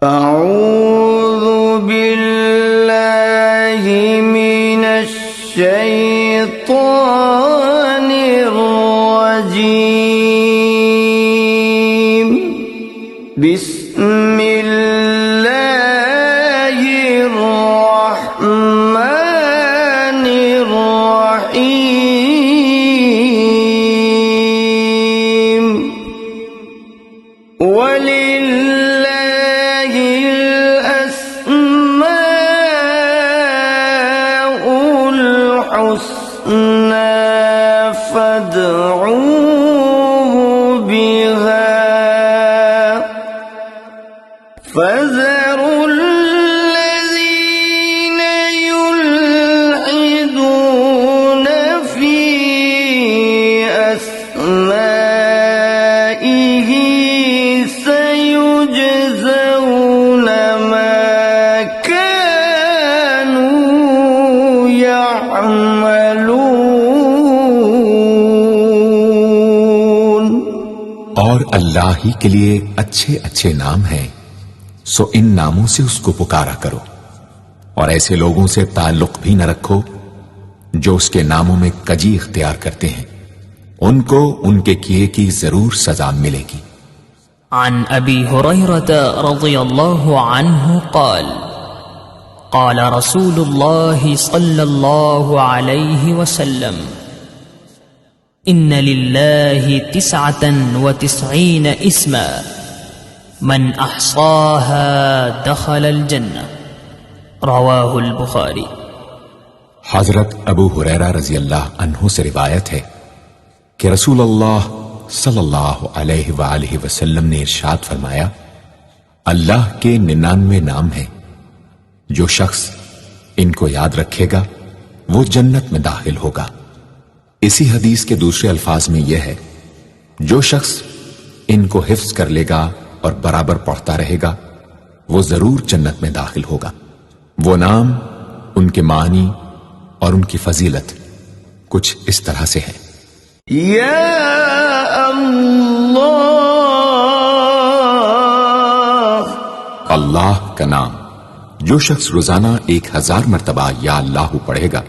اعوذ باللہ من الشیطان الرجیم بسم اللہ الرحمن الرحیم فَذَرُوا الَّذِينَ يُلْحِدُونَ فِي أَسْمَائِهِ سَيُجْزَوْنَ مَا كَانُوا يَعْمَلُونَ۔ اور اللہ ہی کے لیے اچھے اچھے نام ہیں، سو ان ناموں سے اس کو پکارا کرو، اور ایسے لوگوں سے تعلق بھی نہ رکھو جو اس کے ناموں میں کجی اختیار کرتے ہیں، ان کو ان کے کیے کی ضرور سزا ملے گی۔ عن ابی ہریرہ رضی اللہ عنہ قال قال رسول اللہ صلی اللہ علیہ وسلم ان للہ 99 اسما من احصاها دخل الجنہ، رواہ البخاری۔ حضرت ابو ہریرہ رضی اللہ عنہ سے روایت ہے کہ رسول اللہ صلی اللہ علیہ وآلہ وسلم نے ارشاد فرمایا، اللہ کے 99 نام ہیں، جو شخص ان کو یاد رکھے گا وہ جنت میں داخل ہوگا۔ اسی حدیث کے دوسرے الفاظ میں یہ ہے، جو شخص ان کو حفظ کر لے گا اور برابر پڑھتا رہے گا وہ ضرور جنت میں داخل ہوگا۔ وہ نام، ان کے معنی اور ان کی فضیلت کچھ اس طرح سے ہے۔ یا اللہ، اللہ کا نام جو شخص روزانہ 1000 مرتبہ یا اللہ پڑھے گا،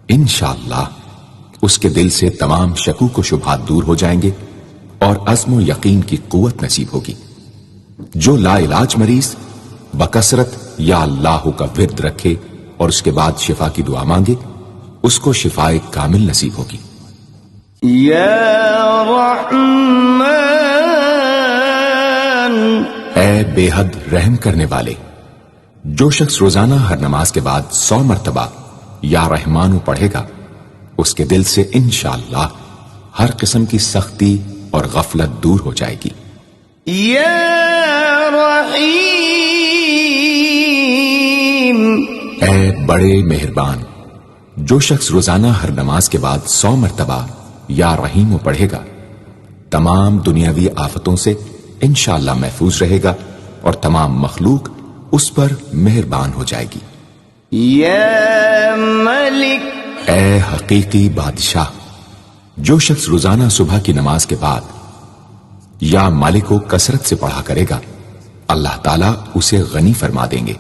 انشاءاللہ اس کے دل سے تمام شکوک و شبہات دور ہو جائیں گے اور عزم و یقین کی قوت نصیب ہوگی۔ جو لا علاج مریض بکثرت یا اللہ کا ورد رکھے اور اس کے بعد شفا کی دعا مانگے، اس کو شفائے کامل نصیب ہوگی۔ یا رحمان، اے بے حد رحم کرنے والے، جو شخص روزانہ ہر نماز کے بعد 100 مرتبہ یا رحمانو پڑھے گا، اس کے دل سے انشاءاللہ ہر قسم کی سختی اور غفلت دور ہو جائے گی۔ یا رحیم، اے بڑے مہربان، جو شخص روزانہ ہر نماز کے بعد 100 مرتبہ یا رحیم پڑھے گا، تمام دنیاوی آفتوں سے انشاءاللہ محفوظ رہے گا اور تمام مخلوق اس پر مہربان ہو جائے گی۔ یا ملک، اے حقیقی بادشاہ، جو شخص روزانہ صبح کی نماز کے بعد یا مالک کو کثرت سے پڑھا کرے گا، اللہ تعالیٰ اسے غنی فرما دیں گے۔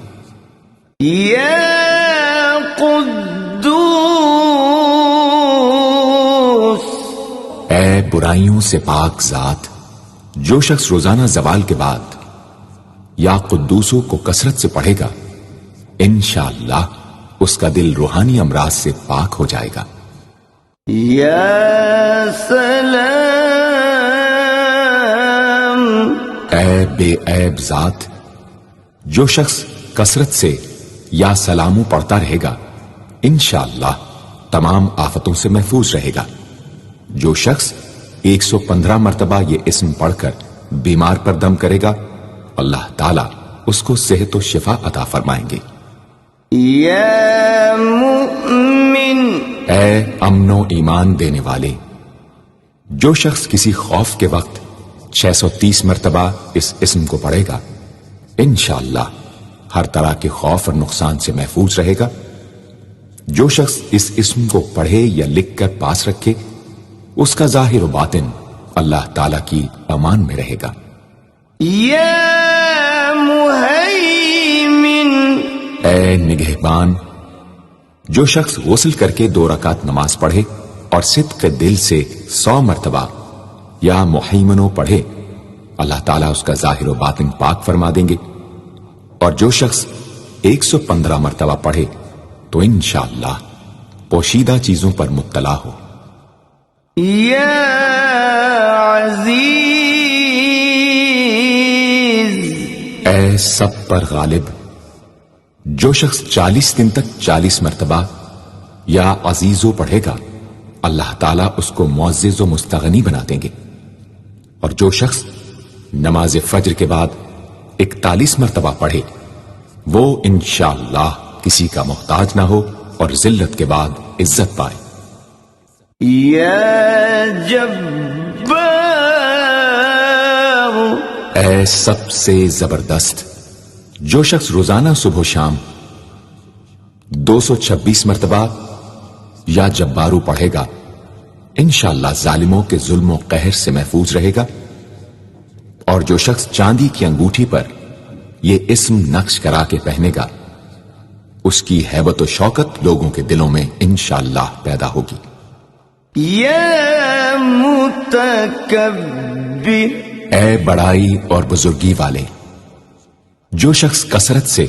یا قدوس، اے برائیوں سے پاک ذات، جو شخص روزانہ زوال کے بعد یا قدوسوں کو کثرت سے پڑھے گا، انشاءاللہ اس کا دل روحانی امراض سے پاک ہو جائے گا۔ یا سلام، اے بے عیب ذات، جو شخص کثرت سے یا سلامو پڑھتا رہے گا، انشاءاللہ تمام آفتوں سے محفوظ رہے گا۔ جو شخص 115 مرتبہ یہ اسم پڑھ کر بیمار پر دم کرے گا، اللہ تعالیٰ اس کو صحت و شفا عطا فرمائیں گے۔ یا مؤمن، اے امن و ایمان دینے والے، جو شخص کسی خوف کے وقت 630 مرتبہ اس اسم کو پڑھے گا، انشاءاللہ ہر طرح کے خوف اور نقصان سے محفوظ رہے گا۔ جو شخص اس اسم کو پڑھے یا لکھ کر پاس رکھے، اس کا ظاہر و باطن اللہ تعالیٰ کی امان میں رہے گا۔ یا مهيمن اے نگہبان، جو شخص غسل کر کے 2 رکعت نماز پڑھے اور صدق کے دل سے 100 مرتبہ یا محیمنو پڑھے، اللہ تعالیٰ اس کا ظاہر و باطن پاک فرما دیں گے۔ اور جو شخص 115 مرتبہ پڑھے تو انشاءاللہ پوشیدہ چیزوں پر مطلع ہو۔ یا عزیز، اے سب پر غالب، جو شخص 40 دن تک 40 مرتبہ یا عزیزو پڑھے گا، اللہ تعالیٰ اس کو معزز و مستغنی بنا دیں گے۔ اور جو شخص نماز فجر کے بعد 41 مرتبہ پڑھے، وہ انشاءاللہ کسی کا محتاج نہ ہو اور ذلت کے بعد عزت پائے۔ یا جبار، اے سب سے زبردست، جو شخص روزانہ صبح و شام 226 مرتبہ یا جبارو پڑھے گا، انشاءاللہ ظالموں کے ظلم و قہر سے محفوظ رہے گا۔ اور جو شخص چاندی کی انگوٹھی پر یہ اسم نقش کرا کے پہنے گا، اس کی ہیبت و شوکت لوگوں کے دلوں میں انشاءاللہ پیدا ہوگی۔ یا متکبر، اے بڑائی اور بزرگی والے، جو شخص کثرت سے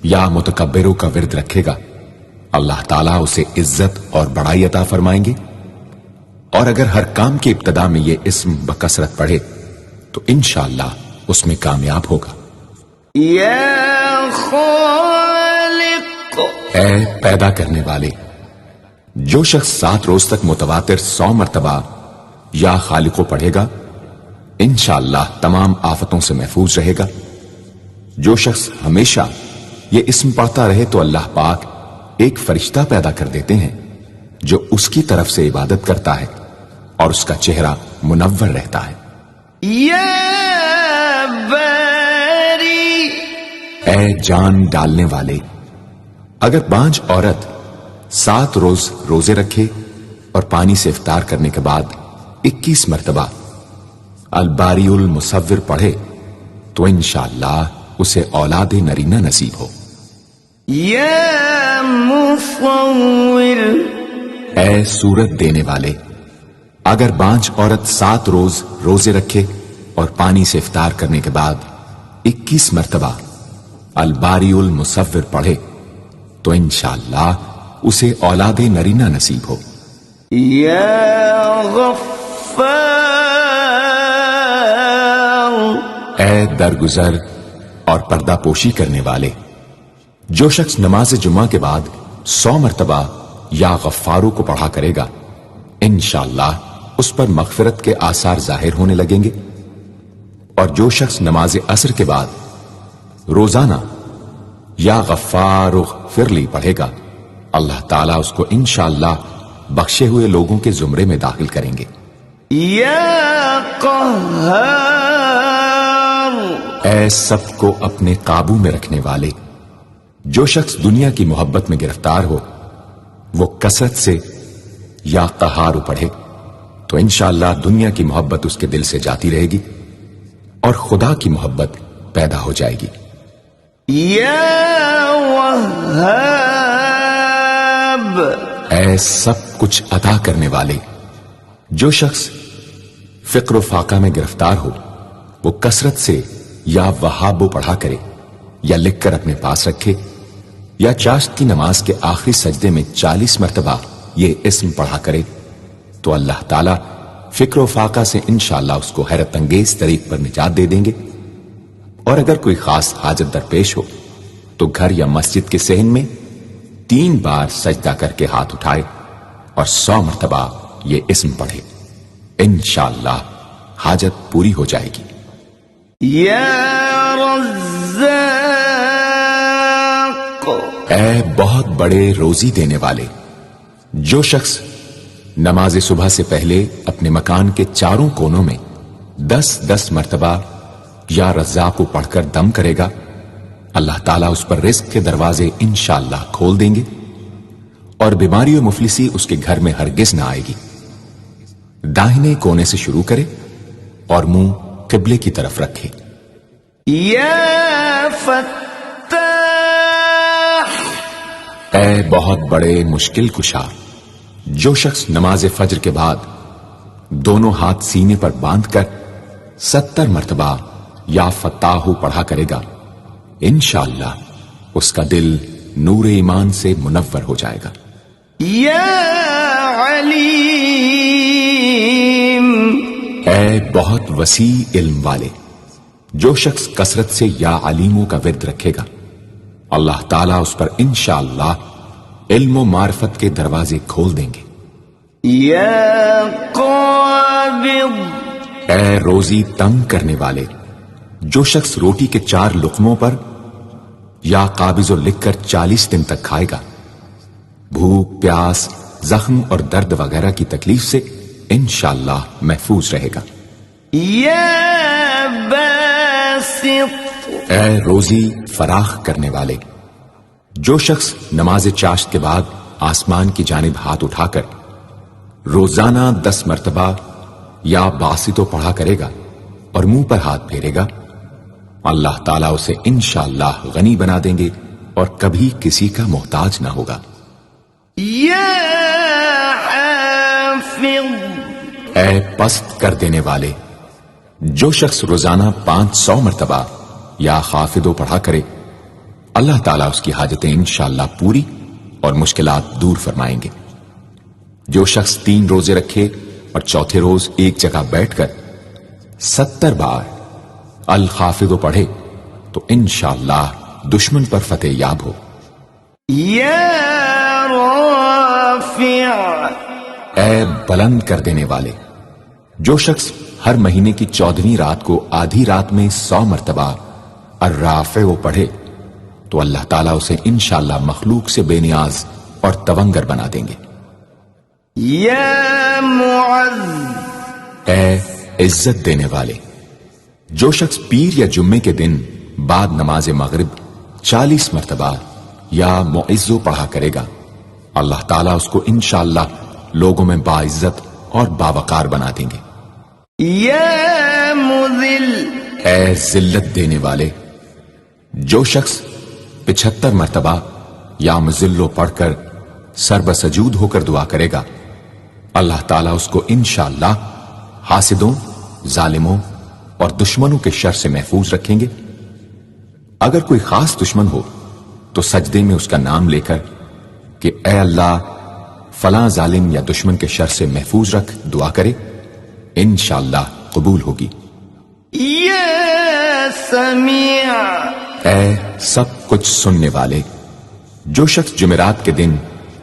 یا متکبروں کا ورد رکھے گا، اللہ تعالیٰ اسے عزت اور بڑائی عطا فرمائیں گے۔ اور اگر ہر کام کی ابتدا میں یہ اسم بکثرت پڑھے تو انشاءاللہ اس میں کامیاب ہوگا۔ یا خالق، اے پیدا کرنے والے، جو شخص 7 روز تک متواتر 100 مرتبہ یا خالقو پڑھے گا، انشاءاللہ تمام آفتوں سے محفوظ رہے گا۔ جو شخص ہمیشہ یہ اسم پڑھتا رہے تو اللہ پاک ایک فرشتہ پیدا کر دیتے ہیں جو اس کی طرف سے عبادت کرتا ہے اور اس کا چہرہ منور رہتا ہے۔ یا باری، اے جان ڈالنے والے، اگر بانجھ عورت 7 روز روزے رکھے اور پانی سے افطار کرنے کے بعد 21 مرتبہ الباری المصور پڑھے تو انشاءاللہ اسے اولاد نرینہ نصیب ہو۔ یا مصور، اے صورت دینے والے، اگر بانجھ عورت 7 روز روزے رکھے اور پانی سے افطار کرنے کے بعد 21 مرتبہ الباری المصور پڑھے تو انشاءاللہ اسے اولاد نرینہ نصیب ہو۔ یا غفار، اے درگزر اور پردہ پوشی کرنے والے، جو شخص نماز جمعہ کے بعد 100 مرتبہ یا غفارو کو پڑھا کرے گا، انشاءاللہ اس پر مغفرت کے آثار ظاہر ہونے لگیں گے۔ اور جو شخص نماز عصر کے بعد روزانہ یا غفار اغفر لی پڑھے گا، اللہ تعالیٰ اس کو انشاءاللہ بخشے ہوئے لوگوں کے زمرے میں داخل کریں گے۔ یا قہار، اے سب کو اپنے قابو میں رکھنے والے، جو شخص دنیا کی محبت میں گرفتار ہو وہ کثرت سے یا قہار پڑھے تو انشاءاللہ دنیا کی محبت اس کے دل سے جاتی رہے گی اور خدا کی محبت پیدا ہو جائے گی۔ یا وہاب، اے سب کچھ عطا کرنے والے، جو شخص فقر و فاقہ میں گرفتار ہو وہ کثرت سے یا وہابو پڑھا کرے یا لکھ کر اپنے پاس رکھے یا چاشت کی نماز کے آخری سجدے میں 40 مرتبہ یہ اسم پڑھا کرے تو اللہ تعالیٰ فکر و فاقہ سے انشاءاللہ اس کو حیرت انگیز طریق پر نجات دے دیں گے۔ اور اگر کوئی خاص حاجت درپیش ہو تو گھر یا مسجد کے صحن میں 3 بار سجدہ کر کے ہاتھ اٹھائے اور 100 مرتبہ یہ اسم پڑھے، انشاءاللہ حاجت پوری ہو جائے گی۔ یا رزاق، اے بہت بڑے روزی دینے والے، جو شخص نماز صبح سے پہلے اپنے مکان کے چاروں کونوں میں 10-10 مرتبہ یا رزاق کو پڑھ کر دم کرے گا، اللہ تعالیٰ اس پر رزق کے دروازے انشاءاللہ کھول دیں گے اور بیماری و مفلسی اس کے گھر میں ہرگز نہ آئے گی۔ داہنے کونے سے شروع کرے اور منہ قبلے کی طرف رکھے۔ یا فتاح، اے بہت بڑے مشکل کشا، جو شخص نماز فجر کے بعد دونوں ہاتھ سینے پر باندھ کر 70 مرتبہ یا فتاح پڑھا کرے گا، انشاءاللہ اس کا دل نور ایمان سے منور ہو جائے گا۔ یا علیم، اے بہت وسیع علم والے، جو شخص کثرت سے یا علیموں کا ورد رکھے گا، اللہ تعالیٰ اس پر انشاءاللہ علم و معرفت کے دروازے کھول دیں گے۔ یا قابض، اے روزی تنگ کرنے والے، جو شخص روٹی کے 4 لقموں پر یا قابض و لکھ کر 40 دن تک کھائے گا، بھوک، پیاس، زخم اور درد وغیرہ کی تکلیف سے انشاءاللہ محفوظ رہے گا۔ یا باسط، اے روزی فراخ کرنے والے، جو شخص نماز چاشت کے بعد آسمان کی جانب ہاتھ اٹھا کر روزانہ 10 مرتبہ یا باسطو پڑھا کرے گا اور منہ پر ہاتھ پھیرے گا، اللہ تعالیٰ اسے انشاءاللہ غنی بنا دیں گے اور کبھی کسی کا محتاج نہ ہوگا۔ یا حافظ، اے پست کر دینے والے، جو شخص روزانہ 500 مرتبہ یا خافضو پڑھا کرے، اللہ تعالیٰ اس کی حاجتیں انشاءاللہ پوری اور مشکلات دور فرمائیں گے۔ جو شخص 3 روزے رکھے اور چوتھے روز ایک جگہ بیٹھ کر 70 بار الخافضو پڑھے تو انشاءاللہ دشمن پر فتح یاب ہو۔ یا رافع، اے بلند کر دینے والے، جو شخص ہر مہینے کی 14ویں رات کو آدھی رات میں 100 مرتبہ الرافع پڑھے تو اللہ تعالیٰ اسے انشاءاللہ مخلوق سے بے نیاز اور تونگر بنا دیں گے۔ یا معز، اے عزت دینے والے، جو شخص پیر یا جمعے کے دن بعد نماز مغرب 40 مرتبہ یا معزو پڑھا کرے گا، اللہ تعالیٰ اس کو انشاءاللہ لوگوں میں باعزت اور باوقار بنا دیں گے۔ یا مذل، اے ذلت دینے والے، جو شخص 75 مرتبہ یا مذلو پڑھ کر سر بسجود ہو کر دعا کرے گا، اللہ تعالیٰ اس کو انشاءاللہ حاسدوں، ظالموں اور دشمنوں کے شر سے محفوظ رکھیں گے۔ اگر کوئی خاص دشمن ہو تو سجدے میں اس کا نام لے کر کہ اے اللہ فلاں ظالم یا دشمن کے شر سے محفوظ رکھ دعا کرے، انشاءاللہ قبول ہوگی۔ یا سمیع، اے سب کچھ سننے والے، جو شخص جمعرات کے دن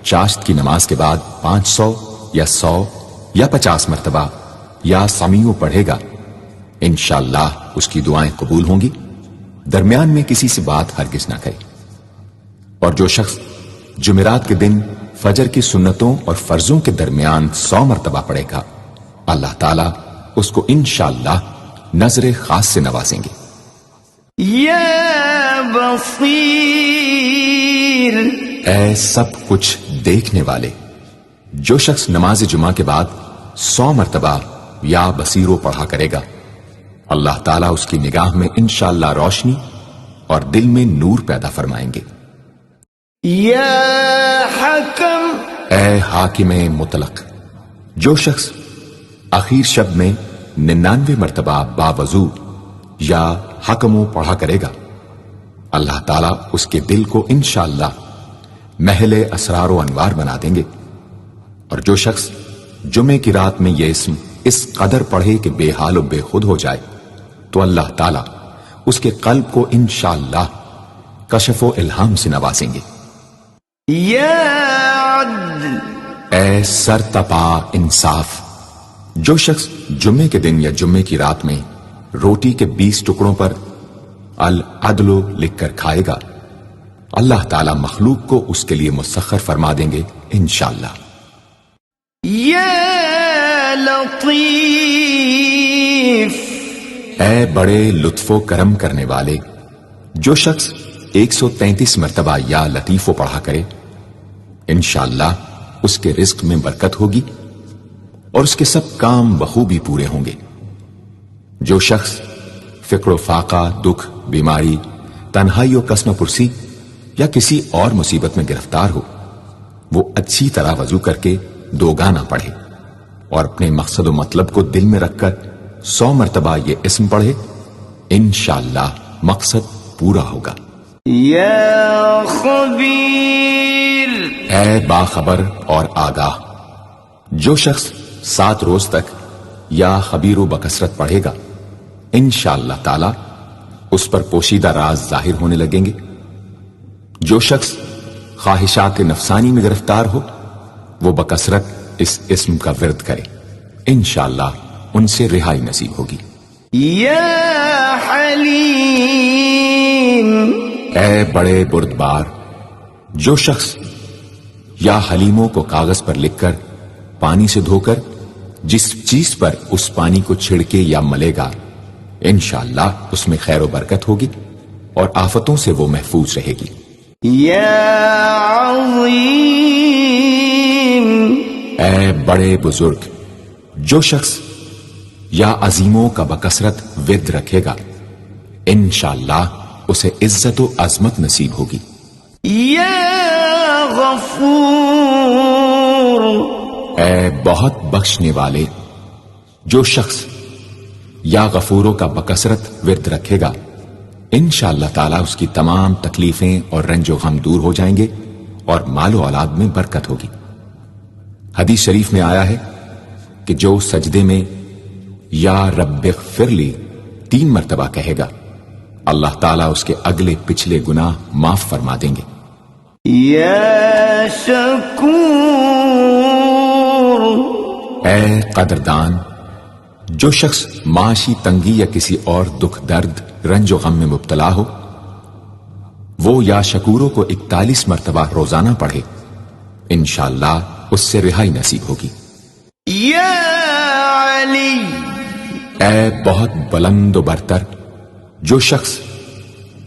چاشت کی نماز کے بعد 500 یا 100 یا 50 مرتبہ یا سمیع پڑھے گا، انشاءاللہ اس کی دعائیں قبول ہوں گی، درمیان میں کسی سے بات ہرگز نہ کرے۔ اور جو شخص جمعرات کے دن فجر کی سنتوں اور فرضوں کے درمیان 100 مرتبہ پڑھے گا، اللہ تعالیٰ اس کو انشاءاللہ نظر خاص سے نوازیں گے۔ یا بصیر، اے سب کچھ دیکھنے والے، جو شخص نماز جمعہ کے بعد 100 مرتبہ یا بصیرو پڑھا کرے گا، اللہ تعالیٰ اس کی نگاہ میں انشاءاللہ روشنی اور دل میں نور پیدا فرمائیں گے۔ یا حکم، اے حاکم مطلق، جو شخص آخر شب میں 99 مرتبہ باوضو یا حکمو پڑھا کرے گا، اللہ تعالیٰ اس کے دل کو انشاءاللہ محل اسرار و انوار بنا دیں گے۔ اور جو شخص جمعے کی رات میں یہ اسم اس قدر پڑھے کہ بے حال و بے خود ہو جائے تو اللہ تعالیٰ اس کے قلب کو انشاءاللہ کشف و الہام سے نوازیں گے۔ یا عدل، اے سر تپا انصاف، جو شخص جمعے کے دن یا جمعے کی رات میں روٹی کے 20 ٹکڑوں پر العدل لکھ کر کھائے گا، اللہ تعالیٰ مخلوق کو اس کے لیے مسخر فرما دیں گے انشاءاللہ۔ یا لطیف، اے بڑے لطف و کرم کرنے والے، جو شخص 133 مرتبہ یا لطیفو پڑھا کرے، انشاءاللہ اس کے رزق میں برکت ہوگی اور اس کے سب کام بخوبی پورے ہوں گے۔ جو شخص فقر و فاقہ، دکھ، بیماری، تنہائی و قسم پرسی یا کسی اور مصیبت میں گرفتار ہو، وہ اچھی طرح وضو کر کے 2 گانا پڑھے اور اپنے مقصد و مطلب کو دل میں رکھ کر 100 مرتبہ یہ اسم پڑھے، انشاءاللہ مقصد پورا ہوگا۔ یا خبیر، اے باخبر اور آگاہ، جو شخص 7 روز تک یا خبیر و بکثرت پڑھے گا، انشاءاللہ تعالی اس پر پوشیدہ راز ظاہر ہونے لگیں گے۔ جو شخص خواہشات نفسانی میں گرفتار ہو، وہ بکثرت اس اسم کا ورد کرے، انشاءاللہ ان سے رہائی نصیب ہوگی۔ یا حلیم، اے بڑے بردبار، جو شخص یا حلیموں کو کاغذ پر لکھ کر پانی سے دھو کر جس چیز پر اس پانی کو چھڑکے یا ملے گا، انشاءاللہ اس میں خیر و برکت ہوگی اور آفتوں سے وہ محفوظ رہے گی۔ یا عظیم، اے بڑے بزرگ، جو شخص یا عظیموں کا بکثرت ورد رکھے گا، انشاءاللہ اسے عزت و عظمت نصیب ہوگی۔ یا غفور، اے بہت بخشنے والے، جو شخص یا غفوروں کا بکثرت ورد رکھے گا، انشاءاللہ تعالی اس کی تمام تکلیفیں اور رنج و غم دور ہو جائیں گے اور مال و اولاد میں برکت ہوگی۔ حدیث شریف میں آیا ہے کہ جو سجدے میں یا رب اغفر لی 3 مرتبہ کہے گا، اللہ تعالیٰ اس کے اگلے پچھلے گناہ معاف فرما دیں گے۔ یا شکور، اے قدردان، جو شخص معاشی تنگی یا کسی اور دکھ درد رنج و غم میں مبتلا ہو، وہ یا شکوروں کو 41 مرتبہ روزانہ پڑھے، انشاءاللہ اس سے رہائی نصیب ہوگی۔ یا علی، اے بہت بلند و برتر، جو شخص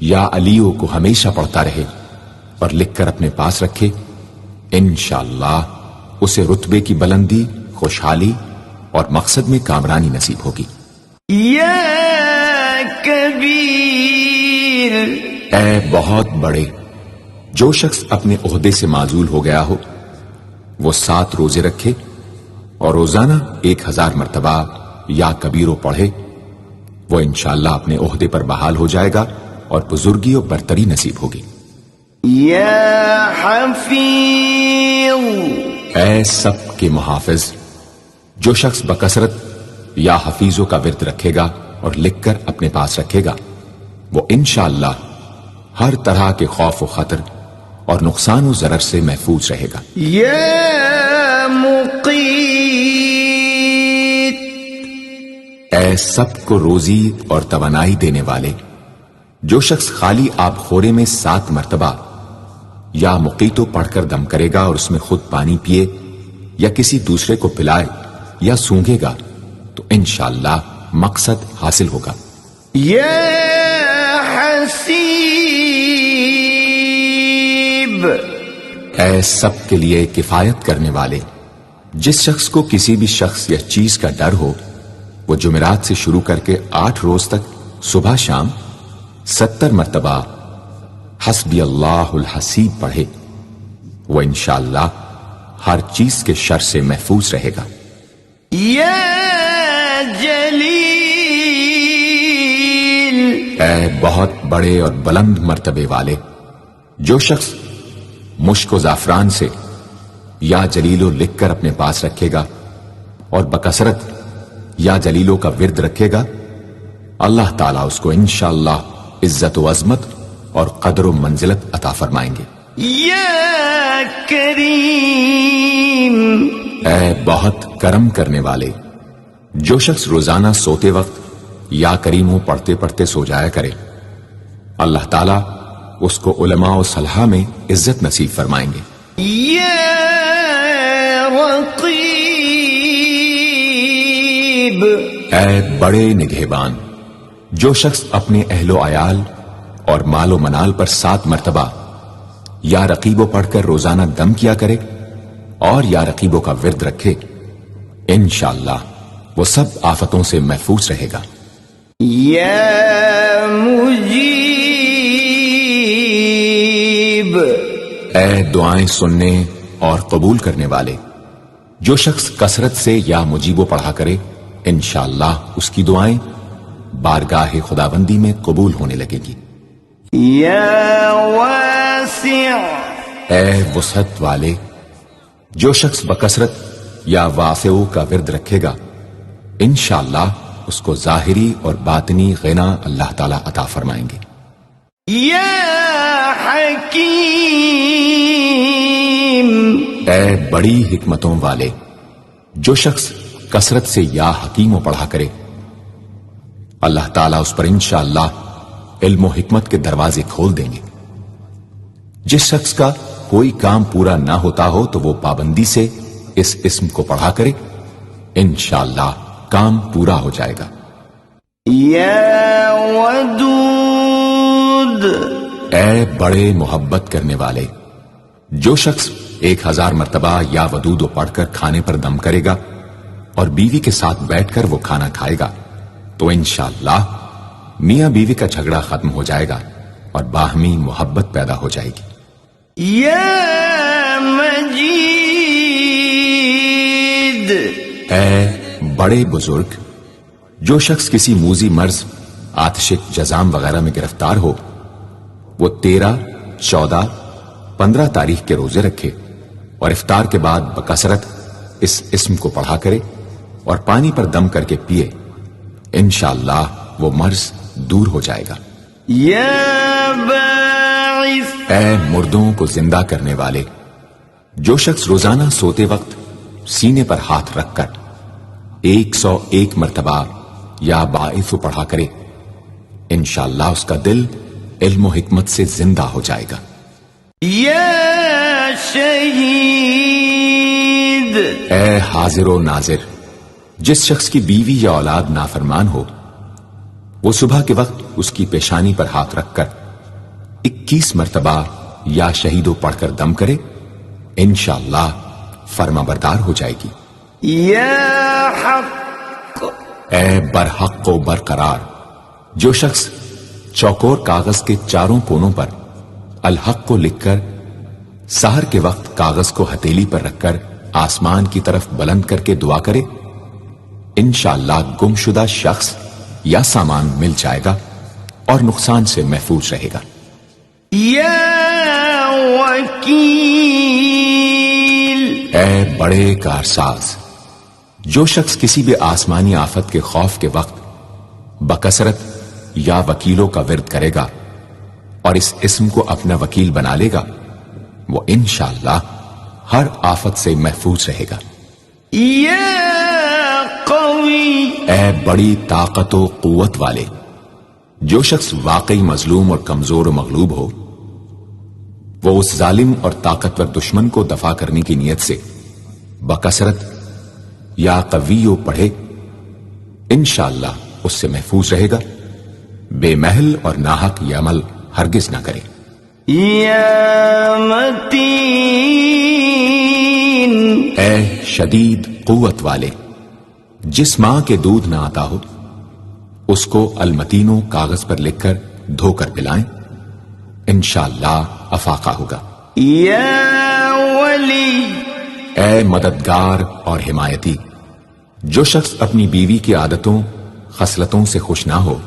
یا علیوں کو ہمیشہ پڑھتا رہے اور لکھ کر اپنے پاس رکھے، انشاءاللہ اسے رتبے کی بلندی، خوشحالی اور مقصد میں کامرانی نصیب ہوگی۔ یا کبیر، اے بہت بڑے، جو شخص اپنے عہدے سے معزول ہو گیا ہو، وہ 7 روزے رکھے اور روزانہ 1000 مرتبہ یا کبیرو پڑھے، وہ انشاءاللہ اپنے عہدے پر بحال ہو جائے گا اور بزرگی و برتری نصیب ہوگی۔ یا حفیظ، اے سب کے محافظ، جو شخص بکثرت یا حفیظوں کا ورد رکھے گا اور لکھ کر اپنے پاس رکھے گا، وہ انشاءاللہ ہر طرح کے خوف و خطر اور نقصان و ضرر سے محفوظ رہے گا۔ یا مقیت، اے سب کو روزی اور توانائی دینے والے، جو شخص خالی آب خورے میں 7 مرتبہ یا مقیتو پڑھ کر دم کرے گا اور اس میں خود پانی پیے یا کسی دوسرے کو پلائے یا سونگے گا، تو انشاءاللہ مقصد حاصل ہوگا۔ یا حسیب، اے سب کے لیے کفایت کرنے والے، جس شخص کو کسی بھی شخص یا چیز کا ڈر ہو، وہ جمعرات سے شروع کر کے 8 روز تک صبح شام 70 مرتبہ حسبی اللہ الحسیب پڑھے، وہ انشاءاللہ ہر چیز کے شر سے محفوظ رہے گا۔ یا جلیل، اے بہت بڑے اور بلند مرتبے والے، جو شخص مشک و زعفران سے یا جلیلو لکھ کر اپنے پاس رکھے گا اور بکثرت یا جلیلوں کا ورد رکھے گا، اللہ تعالیٰ اس کو انشاءاللہ عزت و عظمت اور قدر و منزلت عطا فرمائیں گے۔ یا کریم، اے بہت کرم کرنے والے، جو شخص روزانہ سوتے وقت یا کریموں پڑھتے پڑھتے سو جایا کرے، اللہ تعالیٰ اس کو علماء و صلحاء میں عزت نصیب فرمائیں گے۔ یا رقیب، اے بڑے نگہبان، جو شخص اپنے اہل و عیال اور مال و منال پر 7 مرتبہ یا رقیبوں پڑھ کر روزانہ دم کیا کرے اور یا رقیبوں کا ورد رکھے، انشاءاللہ وہ سب آفتوں سے محفوظ رہے گا۔ یا مجیب، اے دعائیں سننے اور قبول کرنے والے، جو شخص کثرت سے یا مجیبو پڑھا کرے انشاءاللہ اس کی دعائیں بارگاہ خداوندی میں قبول ہونے لگے گی۔ یا واسع، اے وسعت والے، جو شخص بکثرت یا واسعو کا ورد رکھے گا انشاءاللہ اس کو ظاہری اور باطنی غنا اللہ تعالی عطا فرمائیں گے۔ یا حکیم، اے بڑی حکمتوں والے، جو شخص کثرت سے یا حکیموں پڑھا کرے اللہ تعالیٰ اس پر انشاءاللہ علم و حکمت کے دروازے کھول دیں گے۔ جس شخص کا کوئی کام پورا نہ ہوتا ہو تو وہ پابندی سے اس اسم کو پڑھا کرے انشاءاللہ کام پورا ہو جائے گا۔ یا ودود، اے بڑے محبت کرنے والے، جو شخص 1000 مرتبہ یا ودود پڑھ کر کھانے پر دم کرے گا اور بیوی کے ساتھ بیٹھ کر وہ کھانا کھائے گا تو انشاءاللہ میاں بیوی کا جھگڑا ختم ہو جائے گا اور باہمی محبت پیدا ہو جائے گی۔ یا مجید، اے بڑے بزرگ، جو شخص کسی موذی مرض، آتشک، جزام وغیرہ میں گرفتار ہو وہ 13، 14، 15 تاریخ کے روزے رکھے اور افطار کے بعد بکثرت اس اسم کو پڑھا کرے اور پانی پر دم کر کے پیے انشاءاللہ وہ مرض دور ہو جائے گا۔ یا باعث، اے مردوں کو زندہ کرنے والے، جو شخص روزانہ سوتے وقت سینے پر ہاتھ رکھ کر 101 مرتبہ یا باعث پڑھا کرے انشاءاللہ اس کا دل علم و حکمت سے زندہ ہو جائے گا۔ یا شہید، اے حاضر و ناظر، جس شخص کی بیوی یا اولاد نافرمان ہو وہ صبح کے وقت اس کی پیشانی پر ہاتھ رکھ کر 21 مرتبہ یا شہیدو پڑھ کر دم کرے انشاءاللہ فرما بردار ہو جائے گی۔ یا حق، اے برحق و برقرار، جو شخص چوکور کاغذ کے چاروں کونوں پر الحق کو لکھ کر سحر کے وقت کاغذ کو ہتھیلی پر رکھ کر آسمان کی طرف بلند کر کے دعا کرے انشاءاللہ گمشدہ شخص یا سامان مل جائے گا اور نقصان سے محفوظ رہے گا۔ یا وکیل، اے بڑے کارساز، جو شخص کسی بھی آسمانی آفت کے خوف کے وقت بکثرت یا وکیلوں کا ورد کرے گا اور اس اسم کو اپنا وکیل بنا لے گا وہ انشاءاللہ ہر آفت سے محفوظ رہے گا۔ یا قوی، اے بڑی طاقت و قوت والے، جو شخص واقعی مظلوم اور کمزور و مغلوب ہو وہ اس ظالم اور طاقتور دشمن کو دفاع کرنے کی نیت سے بکثرت یا قویو پڑھے انشاءاللہ اس سے محفوظ رہے گا، بے محل اور ناحق یہ عمل ہرگز نہ کرے۔ یا متین، اے شدید قوت والے، جس ماں کے دودھ نہ آتا ہو اس کو المتینوں کاغذ پر لکھ کر دھو کر پلائیں انشاءاللہ افاقہ ہوگا۔ یا ولی، اے مددگار اور حمایتی، جو شخص اپنی بیوی کی عادتوں خصلتوں سے خوش نہ ہو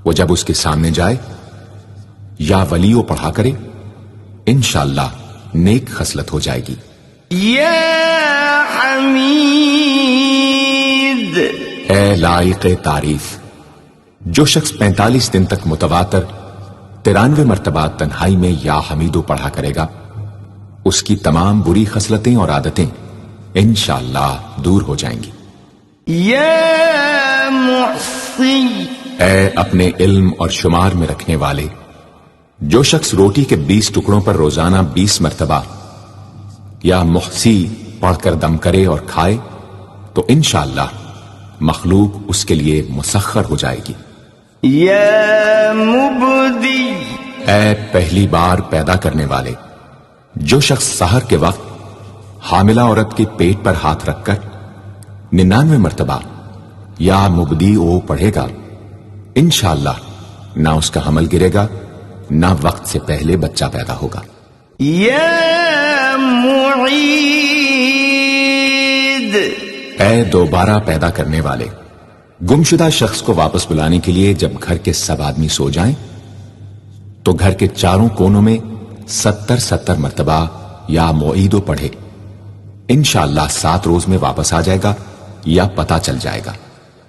وہ جب اس کے سامنے جائے یا ولیو پڑھا کرے انشاءاللہ نیک خصلت ہو جائے گی۔ یا حمید، اے لائق تعریف، جو شخص 45 دن تک متواتر 93 مرتبہ تنہائی میں یا حمیدو پڑھا کرے گا اس کی تمام بری خصلتیں اور عادتیں انشاءاللہ دور ہو جائیں گی۔ یا محصی، اے اپنے علم اور شمار میں رکھنے والے، جو شخص روٹی کے 20 ٹکڑوں پر روزانہ 20 مرتبہ یا محصی پڑھ کر دم کرے اور کھائے تو انشاءاللہ مخلوق اس کے لیے مسخر ہو جائے گی۔ یا مبدی، اے پہلی بار پیدا کرنے والے، جو شخص سحر کے وقت حاملہ عورت کے پیٹ پر ہاتھ رکھ کر 99 مرتبہ یا مبدی او پڑھے گا انشاءاللہ نہ اس کا حمل گرے گا نہ وقت سے پہلے بچہ پیدا ہوگا۔ یا معید، اے دوبارہ پیدا کرنے والے، گمشدہ شخص کو واپس بلانے کے لیے جب گھر کے سب آدمی سو جائیں تو گھر کے چاروں کونوں میں 70 مرتبہ یا معیدو پڑھے، انشاءاللہ 7 روز میں واپس آ جائے گا یا پتہ چل جائے گا۔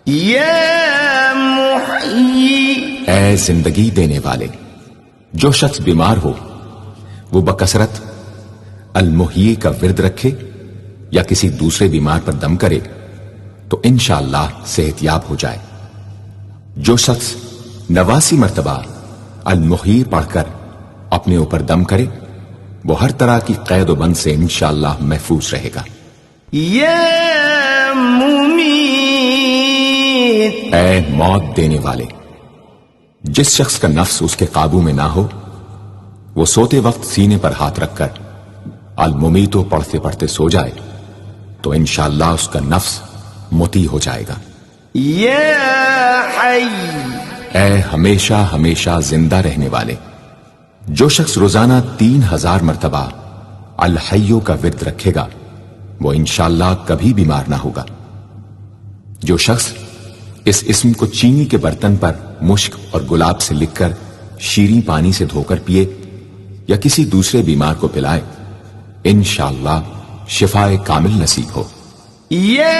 یا محیی، اے زندگی دینے والے، جو شخص بیمار ہو وہ بکثرت المحیی کا ورد رکھے یا کسی دوسرے بیمار پر دم کرے تو انشاءاللہ صحت یاب ہو جائے۔ جو شخص 89 مرتبہ المحیی پڑھ کر اپنے اوپر دم کرے وہ ہر طرح کی قید و بند سے انشاءاللہ محفوظ رہے گا۔ یا ممیت، اے موت دینے والے، جس شخص کا نفس اس کے قابو میں نہ ہو وہ سوتے وقت سینے پر ہاتھ رکھ کر الممیتو پڑھتے پڑھتے سو جائے تو انشاءاللہ اس کا نفس مطیع ہو جائے گا۔ یا حی، اے ہمیشہ ہمیشہ زندہ رہنے والے، جو شخص روزانہ 3000 مرتبہ الحیو کا ورد رکھے گا وہ انشاءاللہ کبھی بیمار نہ ہوگا۔ جو شخص اس اسم کو چینی کے برتن پر مشک اور گلاب سے لکھ کر شیریں پانی سے دھو کر پیے یا کسی دوسرے بیمار کو پلائے انشاءاللہ شفائے کامل نصیب ہو۔ یا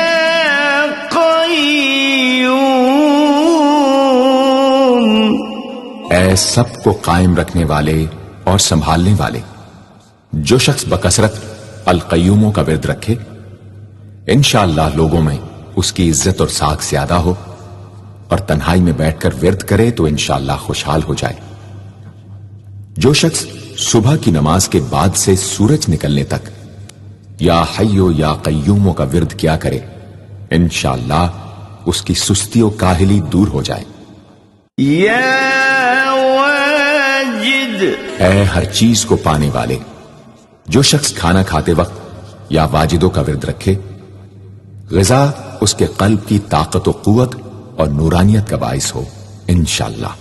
قیوم، اے سب کو قائم رکھنے والے اور سنبھالنے والے، جو شخص بکثرت القیوموں کا ورد رکھے انشاءاللہ لوگوں میں اس کی عزت اور ساکھ زیادہ ہو، اور تنہائی میں بیٹھ کر ورد کرے تو انشاءاللہ خوشحال ہو جائے۔ جو شخص صبح کی نماز کے بعد سے سورج نکلنے تک یا حیو یا قیوموں کا ورد کیا کرے انشاءاللہ اس کی سستی و کاہلی دور ہو جائے۔ یا واجد، اے ہر چیز کو پانے والے، جو شخص کھانا کھاتے وقت یا واجدوں کا ورد رکھے غذا اس کے قلب کی طاقت و قوت اور نورانیت کا باعث ہو انشاءاللہ۔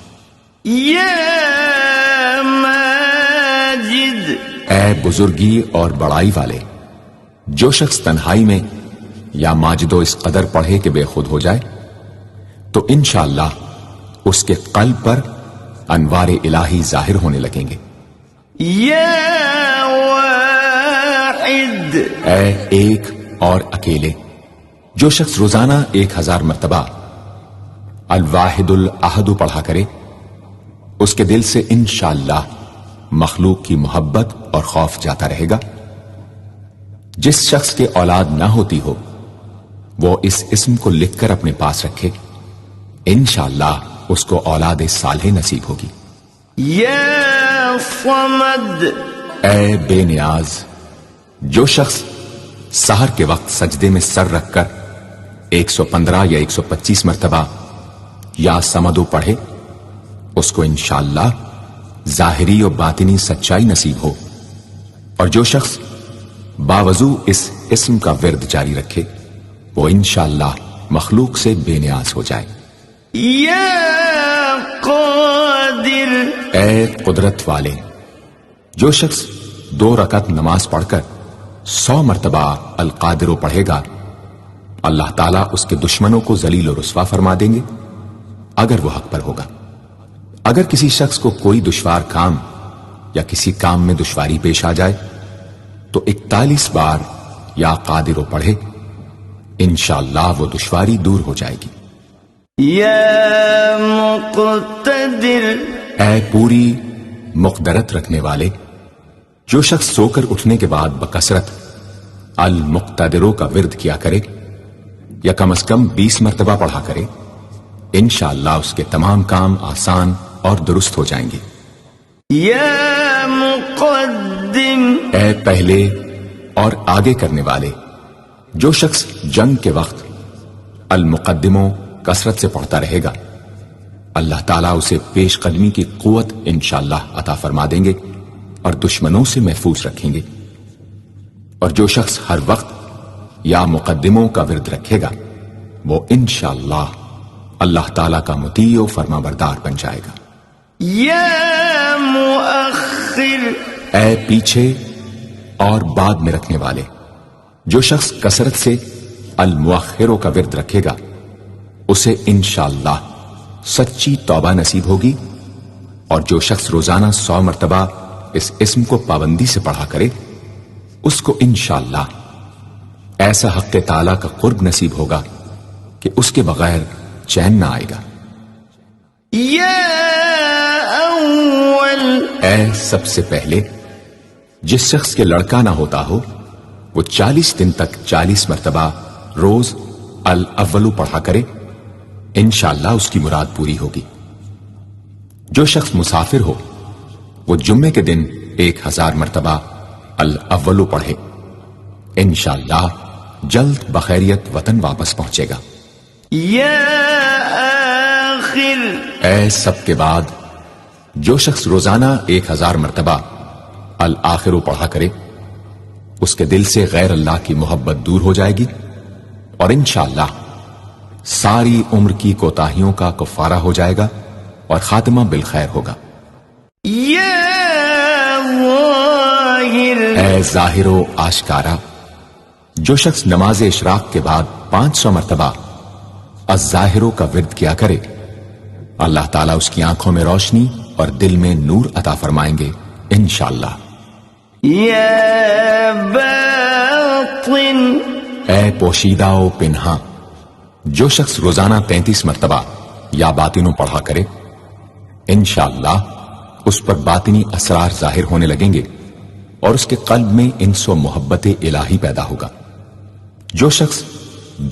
یا ماجد، اے بزرگی اور بڑائی والے، جو شخص تنہائی میں یا ماجدو اس قدر پڑھے کہ بے خود ہو جائے تو انشاءاللہ اس کے قلب پر انوار الہی ظاہر ہونے لگیں گے۔ یا واحد، اے ایک اور اکیلے، جو شخص روزانہ 1000 مرتبہ الواحد الاحد پڑھا کرے اس کے دل سے انشاءاللہ مخلوق کی محبت اور خوف جاتا رہے گا۔ جس شخص کے اولاد نہ ہوتی ہو وہ اس اسم کو لکھ کر اپنے پاس رکھے انشاءاللہ اس کو اولاد صالح نصیب ہوگی۔ یا صمد، اے بے نیاز، جو شخص سحر کے وقت سجدے میں سر رکھ کر 115 یا 125 مرتبہ یا سمدو پڑھے اس کو انشاءاللہ ظاہری و باطنی سچائی نصیب ہو، اور جو شخص باوضو اس اسم کا ورد جاری رکھے وہ انشاءاللہ مخلوق سے بے نیاز ہو جائے۔ یا قادر، اے قدرت والے، جو شخص 2 رکعت نماز پڑھ کر 100 مرتبہ القادر پڑھے گا اللہ تعالیٰ اس کے دشمنوں کو ذلیل و رسوا فرما دیں گے اگر وہ حق پر ہوگا۔ اگر کسی شخص کو کوئی دشوار کام یا کسی کام میں دشواری پیش آ جائے تو 41 بار یا قادر پڑھے انشاءاللہ وہ دشواری دور ہو جائے گی۔ یا مقتدر، اے پوری مقدرت رکھنے والے، جو شخص سو کر اٹھنے کے بعد بکثرت المقتدروں کا ورد کیا کرے یا کم از کم 20 مرتبہ پڑھا کرے انشاءاللہ اس کے تمام کام آسان اور درست ہو جائیں گے۔ یا مقدم، اے پہلے اور آگے کرنے والے، جو شخص جنگ کے وقت المقدموں کثرت سے پڑھتا رہے گا اللہ تعالیٰ اسے پیش قدمی کی قوت انشاءاللہ عطا فرما دیں گے اور دشمنوں سے محفوظ رکھیں گے۔ اور جو شخص ہر وقت یا مقدموں کا ورد رکھے گا وہ انشاءاللہ اللہ تعالیٰ کا مطیع و فرما بردار بن جائے گا۔ یا مؤخر، اے پیچھے اور بعد میں رکھنے والے، جو شخص کثرت سے المؤخروں کا ورد رکھے گا اسے انشاءاللہ سچی توبہ نصیب ہوگی، اور جو شخص روزانہ 100 مرتبہ اس اسم کو پابندی سے پڑھا کرے اس کو انشاءاللہ ایسا حق تعالیٰ کا قرب نصیب ہوگا کہ اس کے بغیر چین نہ آئے گا۔ یا اول، اے سب سے پہلے جس شخص کے لڑکا نہ ہوتا ہو وہ 40 دن تک 40 مرتبہ روز الاولو پڑھا کرے، انشاءاللہ اس کی مراد پوری ہوگی۔ جو شخص مسافر ہو وہ جمعے کے دن 1000 مرتبہ الاولو پڑھے، انشاءاللہ جلد بخیریت وطن واپس پہنچے گا۔ یا آخر، اے سب کے بعد جو شخص روزانہ 1000 مرتبہ الآخرو پڑھا کرے اس کے دل سے غیر اللہ کی محبت دور ہو جائے گی، اور انشاءاللہ ساری عمر کی کوتاہیوں کا کفارہ ہو جائے گا اور خاتمہ بالخیر ہوگا۔ یا ظاہر، اے ظاہر و آشکارا، جو شخص نماز اشراق کے بعد 500 مرتبہ الظاہرو کا ورد کیا کرے اللہ تعالیٰ اس کی آنکھوں میں روشنی اور دل میں نور عطا فرمائیں گے انشاءاللہ۔ یا باطن، اے پوشیدہ و پنہاں، جو شخص روزانہ 33 مرتبہ یا باطنوں پڑھا کرے انشاءاللہ اس پر باطنی اسرار ظاہر ہونے لگیں گے اور اس کے قلب میں انس و محبت الہی پیدا ہوگا۔ جو شخص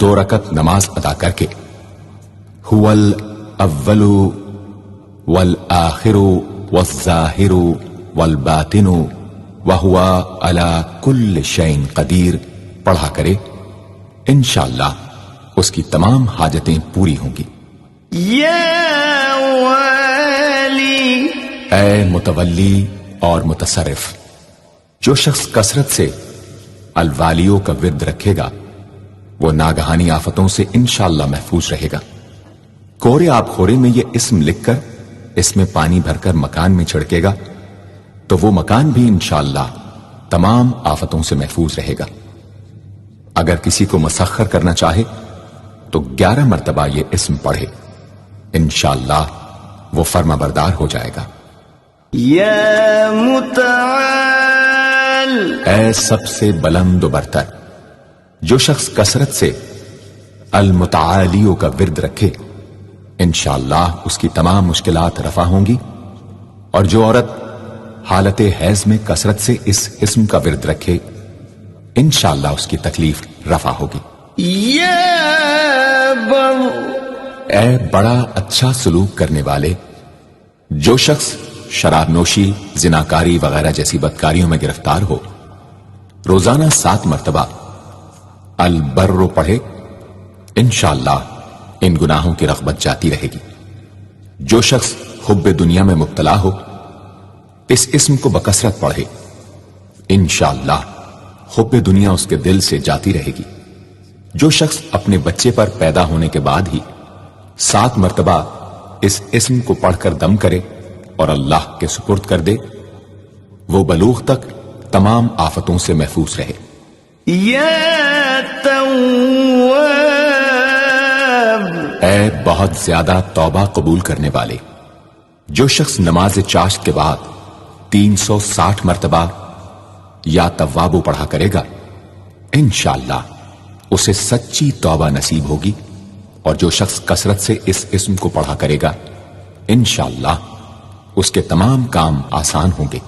2 رکعت نماز ادا کر کے هو الاول والآخر والظاہر والباطن وهو على كل شيء قدیر پڑھا کرے انشاءاللہ اس کی تمام حاجتیں پوری ہوں گی۔ یا والی، اے متولی اور متصرف، جو شخص کثرت سے الوالیوں کا ورد رکھے گا وہ ناگہانی آفتوں سے انشاءاللہ محفوظ رہے گا۔ کورے آب خورے میں یہ اسم لکھ کر اس میں پانی بھر کر مکان میں چھڑکے گا تو وہ مکان بھی انشاءاللہ تمام آفتوں سے محفوظ رہے گا۔ اگر کسی کو مسخر کرنا چاہے تو 11 مرتبہ یہ اسم پڑھے، انشاءاللہ وہ فرما بردار ہو جائے گا۔ یا متعال، اے سب سے بلند و برتر، جو شخص کثرت سے المتعالیوں کا ورد رکھے انشاءاللہ اس کی تمام مشکلات رفع ہوں گی، اور جو عورت حالت حیض میں کثرت سے اس اسم کا ورد رکھے انشاءاللہ اس کی تکلیف رفع ہوگی۔ یا بر، اے بڑا اچھا سلوک کرنے والے، جو شخص شراب نوشی، زناکاری وغیرہ جیسی بدکاریوں میں گرفتار ہو روزانہ 7 مرتبہ البر پڑھے انشاءاللہ ان گناہوں کی رغبت جاتی رہے گی۔ جو شخص حب دنیا میں مبتلا ہو اس اسم کو بکثرت پڑھے انشاءاللہ حب دنیا اس کے دل سے جاتی رہے گی۔ جو شخص اپنے بچے پر پیدا ہونے کے بعد ہی 7 مرتبہ اس اسم کو پڑھ کر دم کرے اور اللہ کے سپرد کر دے وہ بلوغ تک تمام آفتوں سے محفوظ رہے۔ یا تواب، اے بہت زیادہ توبہ قبول کرنے والے، جو شخص نماز چاشت کے بعد 360 مرتبہ یا توابو پڑھا کرے گا انشاءاللہ اسے سچی توبہ نصیب ہوگی، اور جو شخص کثرت سے اس اسم کو پڑھا کرے گا انشاءاللہ اس کے تمام کام آسان ہوں گے۔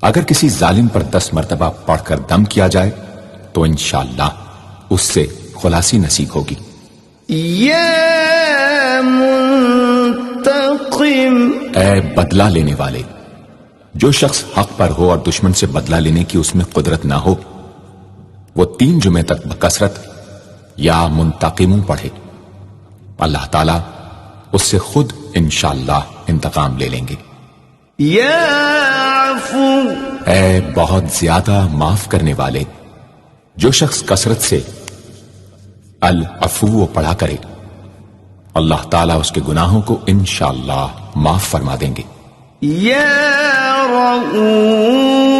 اگر کسی ظالم پر 10 مرتبہ پڑھ کر دم کیا جائے تو انشاءاللہ اس سے خلاصی نصیب ہوگی۔ یا منتقم، اے بدلہ لینے والے، جو شخص حق پر ہو اور دشمن سے بدلہ لینے کی اس میں قدرت نہ ہو وہ 3 جمعے تک بکثرت یا منتقموں پڑھے، اللہ تعالیٰ اس سے خود انشاءاللہ انتقام لے لیں گے۔ یا عفو، اے بہت زیادہ معاف کرنے والے، جو شخص کثرت سے العفو پڑھا کرے اللہ تعالیٰ اس کے گناہوں کو انشاءاللہ معاف فرما دیں گے۔ یا رؤوف،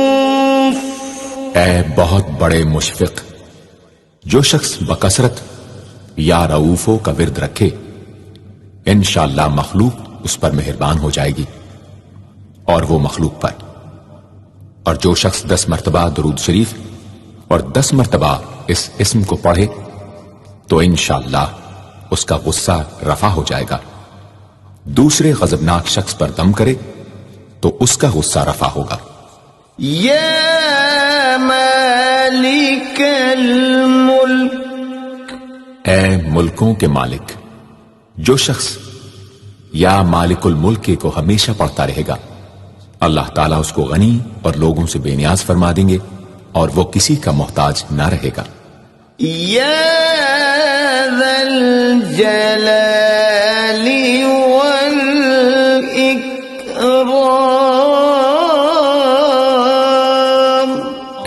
اے بہت بڑے مشفق، جو شخص بکثرت یا رؤوفو کا ورد رکھے انشاءاللہ مخلوق اس پر مہربان ہو جائے گی، اور وہ مخلوق پر۔ اور جو شخص 10 مرتبہ درود شریف اور 10 مرتبہ اس اسم کو پڑھے تو انشاءاللہ اس کا غصہ رفع ہو جائے گا۔ دوسرے غضبناک شخص پر دم کرے تو اس کا غصہ رفع ہوگا۔ یا مالک الملک، اے ملکوں کے مالک، جو شخص یا مالک الملک کو ہمیشہ پڑھتا رہے گا اللہ تعالیٰ اس کو غنی اور لوگوں سے بے نیاز فرما دیں گے اور وہ کسی کا محتاج نہ رہے گا۔ یا ذا الجلال والاکرام،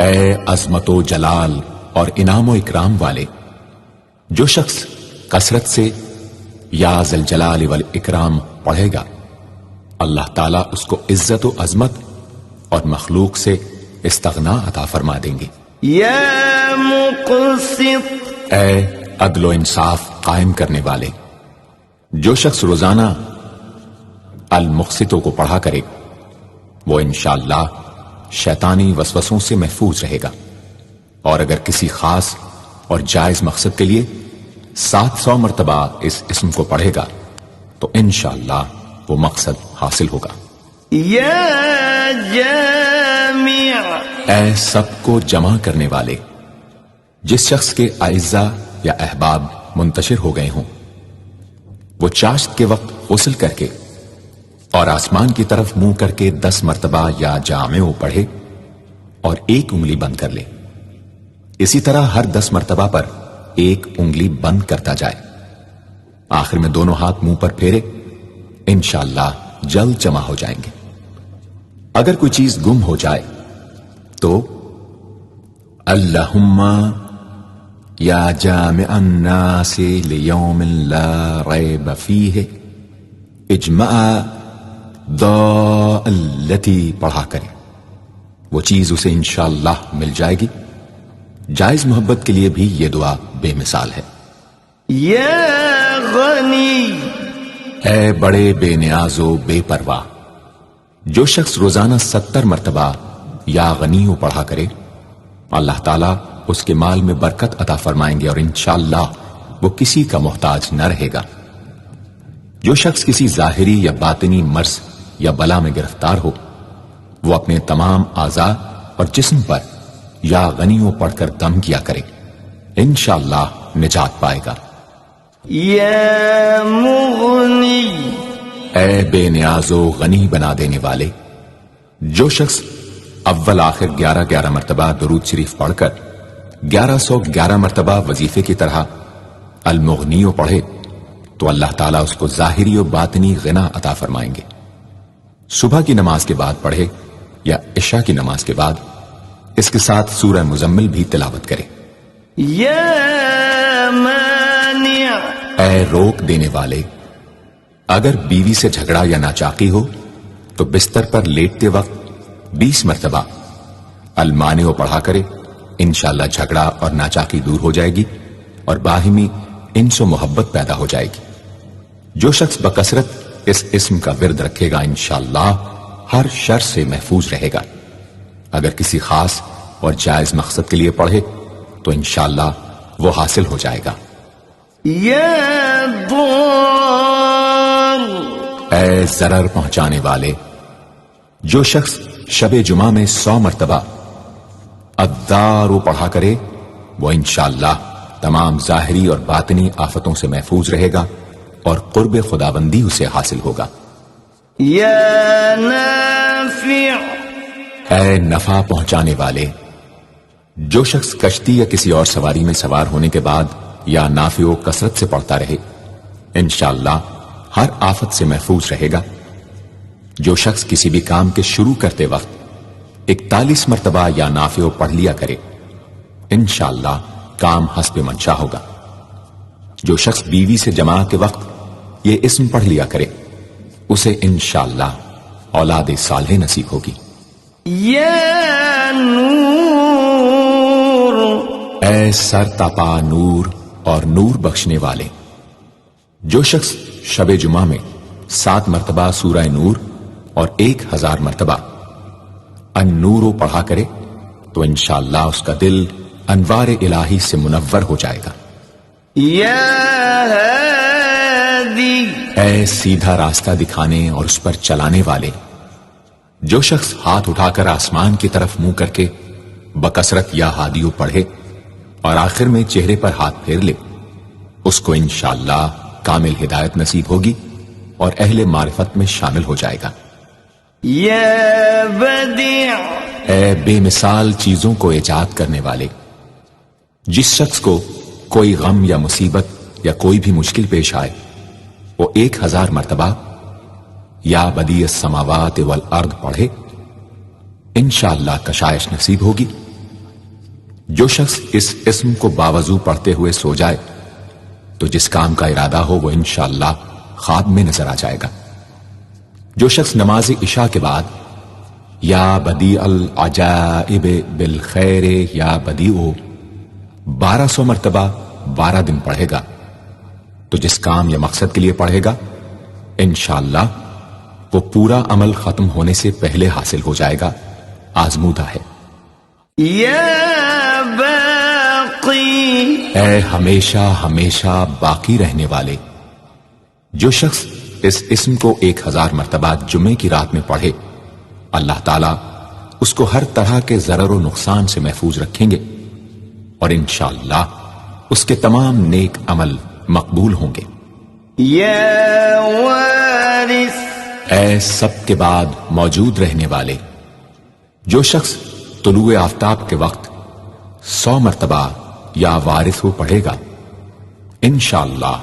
اے عظمت و جلال اور انعام و اکرام والے، جو شخص کثرت سے یا ذا الجلال والاکرام پڑھے گا اللہ تعالیٰ اس کو عزت و عظمت اور مخلوق سے استغنا عطا فرما دیں گے۔ یا مقسط، اے عدل و انصاف قائم کرنے والے، جو شخص روزانہ المقسطوں کو پڑھا کرے وہ انشاءاللہ شیطانی وسوسوں سے محفوظ رہے گا، اور اگر کسی خاص اور جائز مقصد کے لیے 700 مرتبہ اس اسم کو پڑھے گا تو انشاءاللہ وہ مقصد حاصل ہوگا۔ یا جامع، اے سب کو جمع کرنے والے، جس شخص کے اعزا یا احباب منتشر ہو گئے ہوں وہ چاشت کے وقت غسل کر کے اور آسمان کی طرف منہ کر کے 10 مرتبہ یا جامع پڑھے اور ایک انگلی بند کر لے۔ اسی طرح ہر 10 مرتبہ پر ایک انگلی بند کرتا جائے، آخر میں دونوں ہاتھ منہ پر پھیرے، انشاءاللہ جلد جمع ہو جائیں گے۔ اگر کوئی چیز گم ہو جائے تو اللہم یا جامع الناس لیوم لا ریب فیہ اجمع ضالتی پڑھا کرے، وہ چیز اسے انشاءاللہ مل جائے گی۔ جائز محبت کے لیے بھی یہ دعا بے مثال ہے۔ یا غنی، اے بڑے بے نیاز و بے پرواہ، جو شخص روزانہ 70 مرتبہ یا غنیو پڑھا کرے اللہ تعالیٰ اس کے مال میں برکت عطا فرمائیں گے اور انشاءاللہ وہ کسی کا محتاج نہ رہے گا۔ جو شخص کسی ظاہری یا باطنی مرض یا بلا میں گرفتار ہو وہ اپنے تمام اعضاء اور جسم پر یا غنیو پڑھ کر دم کیا کرے، انشاءاللہ نجات پائے گا۔ یا مغنی، اے بے نیاز و غنی بنا دینے والے، جو شخص اول آخر 11 مرتبہ درود شریف پڑھ کر 1111 مرتبہ وظیفے کی طرح المغنیو پڑھے تو اللہ تعالیٰ اس کو ظاہری و باطنی غنا عطا فرمائیں گے۔ صبح کی نماز کے بعد پڑھے یا عشاء کی نماز کے بعد اس کے ساتھ سورہ مزمل بھی تلاوت کرے۔ یا مانع، اے روک دینے والے، اگر بیوی سے جھگڑا یا ناچاقی ہو تو بستر پر لیٹتے وقت 20 مرتبہ المانع پڑھا کرے، انشاءاللہ جھگڑا اور ناچاقی دور ہو جائے گی اور باہمی انس و محبت پیدا ہو جائے گی۔ جو شخص بکثرت اس اسم کا ورد رکھے گا انشاءاللہ ہر شر سے محفوظ رہے گا۔ اگر کسی خاص اور جائز مقصد کے لیے پڑھے تو انشاءاللہ وہ حاصل ہو جائے گا۔ یا ضار، اے ضرر پہنچانے والے، جو شخص شب جمعہ میں 100 مرتبہ الدار پڑھا کرے وہ انشاءاللہ تمام ظاہری اور باطنی آفتوں سے محفوظ رہے گا اور قرب خداوندی اسے حاصل ہوگا۔ یا نافع، اے نفع پہنچانے والے، جو شخص کشتی یا کسی اور سواری میں سوار ہونے کے بعد یا نافع و کثرت سے پڑھتا رہے انشاءاللہ ہر آفت سے محفوظ رہے گا۔ جو شخص کسی بھی کام کے شروع کرتے وقت 41 مرتبہ یا نافع پڑھ لیا کرے انشاءاللہ کام حسب منشا ہوگا۔ جو شخص بیوی سے جماع کے وقت یہ اسم پڑھ لیا کرے اسے انشاءاللہ اولاد صالح نصیب ہوگی۔ یا نور، اے سر تپا نور اور نور بخشنے والے، جو شخص شب جمعہ میں 7 مرتبہ سورہ نور اور 1000 مرتبہ النور پڑھا کرے تو انشاءاللہ اس کا دل انوار الہی سے منور ہو جائے گا۔ یا ہادی، اے سیدھا راستہ دکھانے اور اس پر چلانے والے، جو شخص ہاتھ اٹھا کر آسمان کی طرف منہ کر کے بکثرت یا ہادیو پڑھے اور آخر میں چہرے پر ہاتھ پھیر لے، اس کو انشاءاللہ کامل ہدایت نصیب ہوگی اور اہل معرفت میں شامل ہو جائے گا۔ یا بدیع، اے بے مثال چیزوں کو ایجاد کرنے والے، جس شخص کو کوئی غم یا مصیبت یا کوئی بھی مشکل پیش آئے وہ 1000 مرتبہ یا بدیع السماوات والارض پڑھے، انشاءاللہ کشائش نصیب ہوگی۔ جو شخص اس اسم کو باوضو پڑھتے ہوئے سو جائے تو جس کام کا ارادہ ہو وہ انشاءاللہ خواب میں نظر آ جائے گا۔ جو شخص نماز عشاء کے بعد یا بدیع العجائب بالخیر یا بدیع 1200 مرتبہ 12 دن پڑھے گا تو جس کام یا مقصد کے لیے پڑھے گا انشاءاللہ وہ پورا عمل ختم ہونے سے پہلے حاصل ہو جائے گا، آزمودہ ہے۔ یا باقی، اے ہمیشہ ہمیشہ باقی رہنے والے، جو شخص اس اسم کو 1000 مرتبہ جمعے کی رات میں پڑھے اللہ تعالیٰ اس کو ہر طرح کے ضرر و نقصان سے محفوظ رکھیں گے اور انشاءاللہ اس کے تمام نیک عمل مقبول ہوں گے۔ یا وارث، اے سب کے بعد موجود رہنے والے، جو شخص طلوع آفتاب کے وقت 100 مرتبہ یا وارث ہو پڑھے گا انشاءاللہ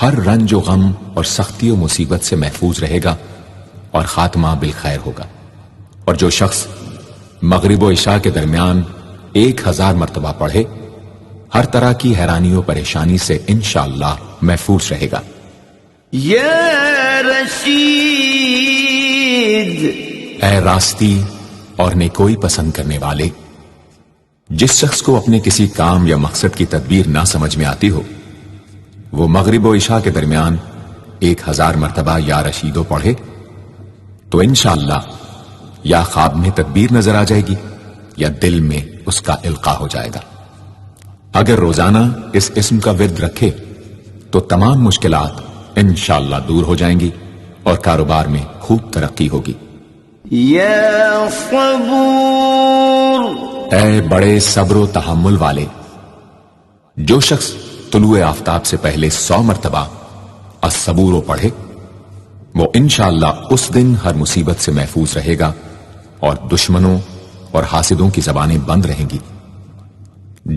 ہر رنج و غم اور سختی و مصیبت سے محفوظ رہے گا اور خاتمہ بالخیر ہوگا۔ اور جو شخص مغرب و عشاء کے درمیان 1000 مرتبہ پڑھے ہر طرح کی حیرانی و پریشانی سے انشاءاللہ محفوظ رہے گا۔ یا رشید، اے راستی اور نیکوئی پسند کرنے والے، جس شخص کو اپنے کسی کام یا مقصد کی تدبیر نہ سمجھ میں آتی ہو وہ مغرب و عشاء کے درمیان 1000 مرتبہ یا رشیدو پڑھے تو انشاءاللہ یا خواب میں تدبیر نظر آ جائے گی یا دل میں اس کا القاء ہو جائے گا۔ اگر روزانہ اس اسم کا ورد رکھے تو تمام مشکلات انشاءاللہ دور ہو جائیں گی اور کاروبار میں خوب ترقی ہوگی۔ یا صبور، اے بڑے صبر و تحمل والے، جو شخص طلوع آفتاب سے پہلے 100 مرتبہ الصبور پڑھے وہ انشاءاللہ اس دن ہر مصیبت سے محفوظ رہے گا اور دشمنوں اور حاسدوں کی زبانیں بند رہیں گی۔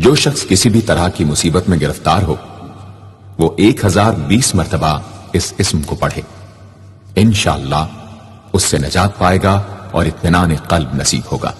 جو شخص کسی بھی طرح کی مصیبت میں گرفتار ہو وہ 1020 مرتبہ اس اسم کو پڑھے انشاءاللہ اس سے نجات پائے گا اور اطمینان قلب نصیب ہوگا۔